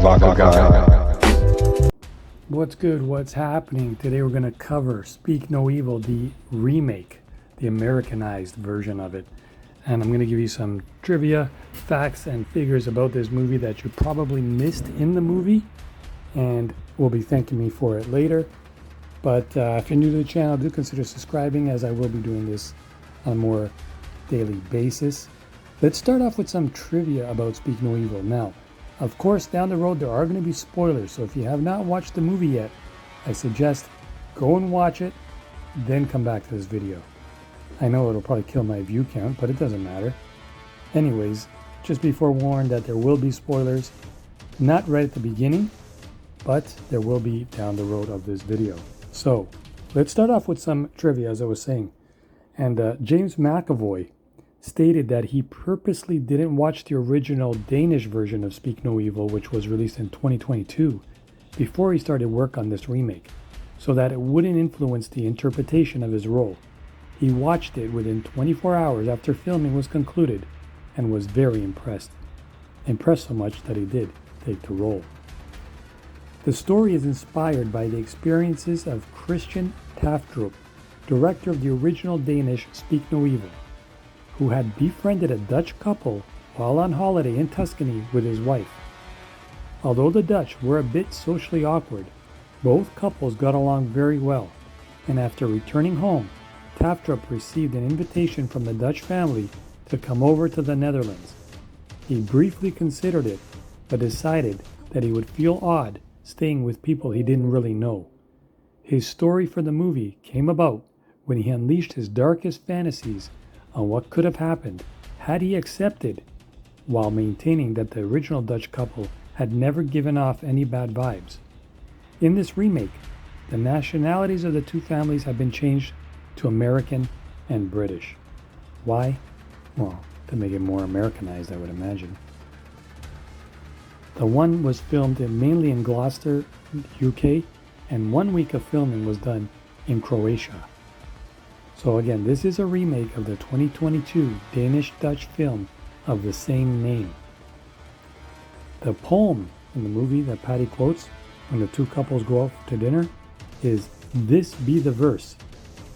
Vodka Guy. What's good? What's happening? Today we're going to cover Speak No Evil, the remake, the Americanized version of it. And I'm going to give you some trivia, facts, and figures about this movie that you probably missed in the movie and will be thanking me for it later. But if you're new to the channel, do consider subscribing, as I will be doing this on a more daily basis. Let's start off with some trivia about Speak No Evil. Now, of course, down the road there are going to be spoilers, so if you have not watched the movie yet, I suggest go and watch it, then come back to this video. I know it'll probably kill my view count, but it doesn't matter. Anyways, just be forewarned that there will be spoilers, not right at the beginning, but there will be down the road of this video. So, let's start off with some trivia, as I was saying. And James McAvoy stated that he purposely didn't watch the original Danish version of Speak No Evil, which was released in 2022, before he started work on this remake, so that it wouldn't influence the interpretation of his role. He watched it within 24 hours after filming was concluded and was very impressed. Impressed so much that he did take the role. The story is inspired by the experiences of Christian Taftrup, director of the original Danish Speak No Evil, who had befriended a Dutch couple while on holiday in Tuscany with his wife. Although the Dutch were a bit socially awkward, both couples got along very well, and after returning home, Taftrup received an invitation from the Dutch family to come over to the Netherlands. He briefly considered it, but decided that he would feel odd staying with people he didn't really know. His story for the movie came about when he unleashed his darkest fantasies on what could have happened had he accepted, while maintaining that the original Dutch couple had never given off any bad vibes. In this remake, the nationalities of the two families have been changed to American and British. Why? Well, to make it more Americanized, I would imagine. The one was filmed mainly in Gloucester, UK, and 1 week of filming was done in Croatia. So again, this is a remake of the 2022 Danish-Dutch film of the same name. The poem in the movie that Patty quotes when the two couples go out to dinner is "This Be the Verse"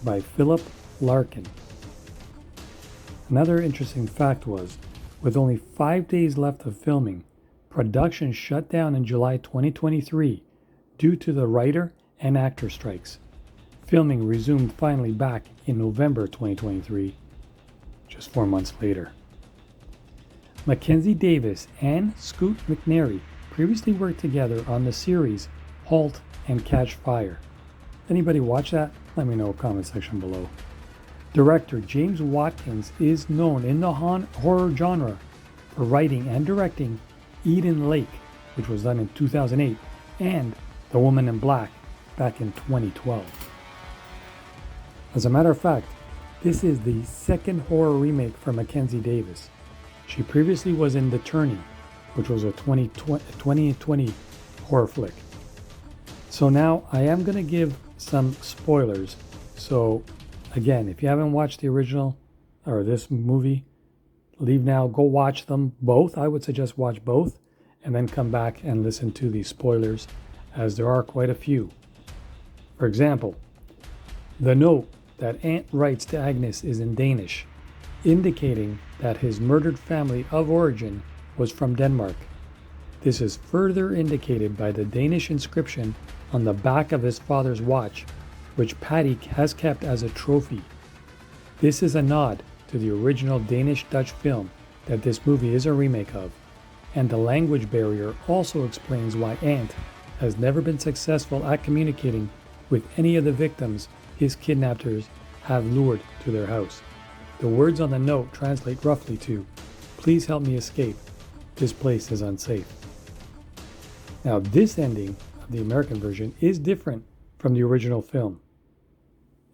by Philip Larkin. Another interesting fact was, with only 5 days left of filming, production shut down in July 2023 due to the writer and actor strikes. Filming resumed finally back in November 2023, just 4 months later. Mackenzie Davis and Scoot McNairy previously worked together on the series Halt and Catch Fire. Anybody watch that? Let me know in the comment section below. Director James Watkins is known in the horror genre for writing and directing Eden Lake, which was done in 2008, and The Woman in Black back in 2012. As a matter of fact, this is the second horror remake for Mackenzie Davis. She previously was in The Turning, which was a 2020 horror flick. So now I am going to give some spoilers. So again, if you haven't watched the original or this movie, leave now, go watch them both. I would suggest watch both and then come back and listen to the spoilers, as there are quite a few. For example, the note that Ant writes to Agnes is in Danish, indicating that his murdered family of origin was from Denmark. This is further indicated by the Danish inscription on the back of his father's watch, which Patty has kept as a trophy. This is a nod to the original Danish-Dutch film that this movie is a remake of, and the language barrier also explains why Ant has never been successful at communicating with any of the victims his kidnappers have lured to their house. The words on the note translate roughly to, "Please help me escape. This place is unsafe." Now, this ending of the American version is different from the original film.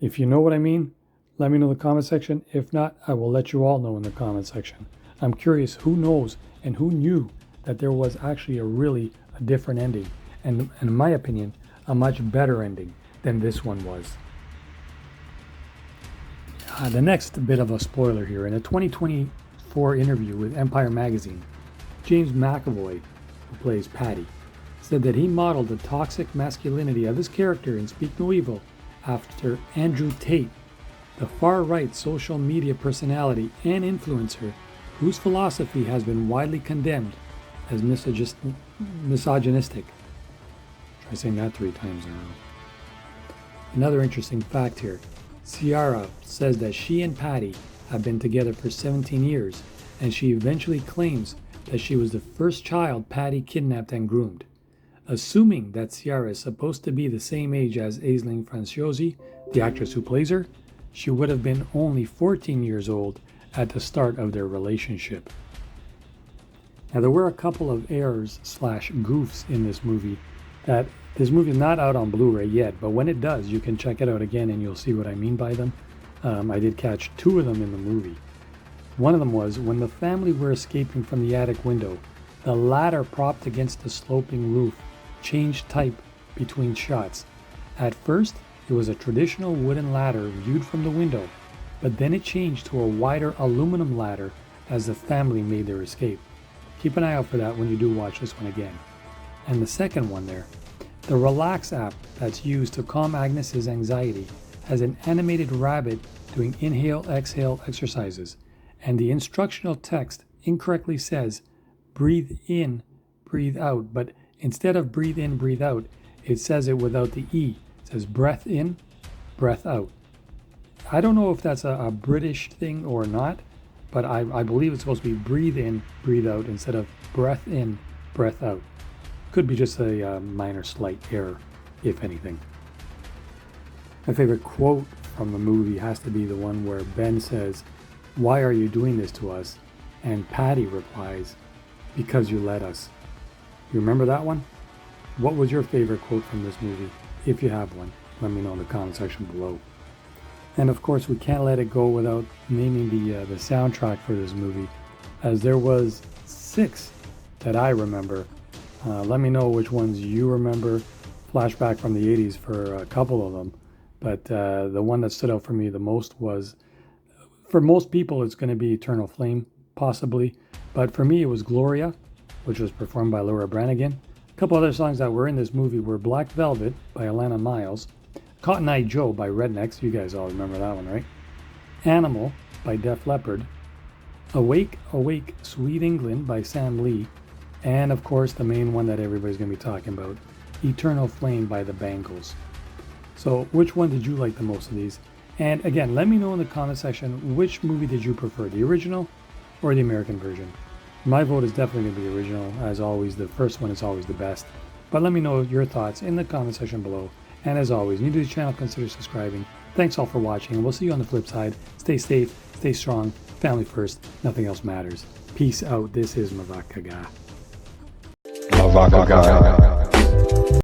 If you know what I mean, let me know in the comment section. If not, I will let you all know in the comment section. I'm curious who knows and who knew that there was actually a different ending, and in my opinion, a much better ending than this one was. The next bit of a spoiler here. In a 2024 interview with Empire Magazine, James McAvoy, who plays Patty, said that he modeled the toxic masculinity of his character in Speak No Evil after Andrew Tate, the far-right social media personality and influencer whose philosophy has been widely condemned as misogynistic. Try saying that 3 times in a row. Another interesting fact here. Ciara says that she and Patty have been together for 17 years, and she eventually claims that she was the first child Patty kidnapped and groomed. Assuming that Ciara is supposed to be the same age as Aisling Franciosi, the actress who plays her, she would have been only 14 years old at the start of their relationship. Now, there were a couple of errors / goofs in this movie. That this movie is not out on Blu-ray yet, but when it does, you can check it out again and you'll see what I mean by them. I did catch 2 of them in the movie. One of them was when the family were escaping from the attic window, the ladder propped against the sloping roof changed type between shots. At first, it was a traditional wooden ladder viewed from the window, but then it changed to a wider aluminum ladder as the family made their escape. Keep an eye out for that when you do watch this one again. And the second one there, the Relax app that's used to calm Agnes's anxiety has an animated rabbit doing inhale-exhale exercises, and the instructional text incorrectly says breathe in, breathe out, but instead of breathe in, breathe out, it says it without the E. It says breath in, breath out. I don't know if that's a British thing or not, but I believe it's supposed to be breathe in, breathe out instead of breath in, breath out. Could be just a minor slight error, if anything. My favorite quote from the movie has to be the one where Ben says, "Why are you doing this to us?" And Patty replies, "Because you let us." You remember that one? What was your favorite quote from this movie? If you have one, let me know in the comment section below. And of course, we can't let it go without naming the soundtrack for this movie, as there was 6 that I remember. Let me know which ones you remember. Flashback from the 80s for a couple of them, but the one that stood out for me the most was, for most people it's going to be Eternal Flame, possibly, but for me it was Gloria, which was performed by Laura Branigan. A couple other songs that were in this movie were Black Velvet by Alana Miles, Cotton Eye Joe by Rednecks, you guys all remember that one, right? Animal by Def Leppard, Awake, Awake, Sweet England by Sam Lee, and of course the main one that everybody's going to be talking about, Eternal Flame by the Bangles. So which one did you like the most of these? And again, let me know in the comment section, which movie did you prefer, the original or the American version? My vote is definitely going to be the original. As always, the first one is always the best. But let me know your thoughts in the comment section below. And as always, new to the channel, consider subscribing. Thanks all for watching, and we'll see you on the flip side. Stay safe, stay strong, family first, nothing else matters. Peace out. This is Mavakaga. Mavakaga.